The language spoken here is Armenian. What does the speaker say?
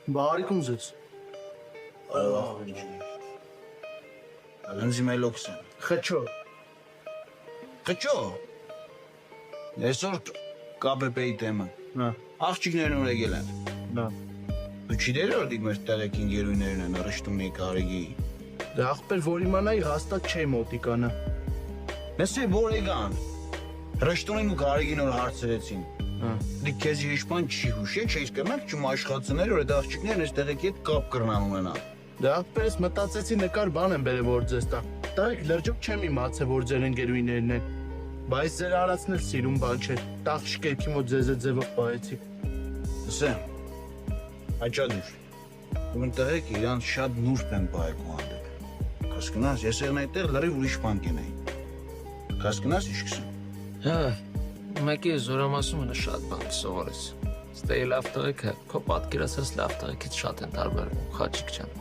Բարիք ունձես։ Ալանզի մելոքս են։ Խչո։ Խչո։ Այսօր KPP-ի թեմը։ Հա։ Աղջիկներն ուր եկել են։ Նա։ Դու չիներ որ դիք մեր տեղեկին գերույներն են ռշտումի կարիգի։ Դե ախպեր որ իմանայի հաստատ չէ մոտիկանը։ Նեսե որ եկան։ Ռշտումին ու կարիգին որ հարցրեցին։ Հա։ Դիք քեզ հիշման չի հուշե, չէ իսկ մենք չում աշխատություններ որ այդ աղջիկներն այս տեղեկի հետ կապ կրնան ունենան։ Դե ախպերս մտածեցի նկար բան եմ բերել որ ձեզ տա։ Տղեկ լրջոք չեմ իմացել որ ձեր ընկերուներն են։ Բայց ձեր արածն էլ սիրուն բան չէ։ Տաղ շկերքի մոտ ձեզ ձևով պահեցի։ Լսե։ Աճադուր։ Ուրեմն տեղեկը իրան շատ նուրբ են բայկու հանդեպ։ Կասկնաս, ես եղն այդտեղ լրիվ ուրիշ բան կենեի։ Կասկնաս իշքսն։ Հա, մեկի զորամասումը շատ բան սովորես։ Ստեի լավ տղեկը, քո պատկերացած լավ տղեկից շատ են տարբերվում, Խաչիկ ջան։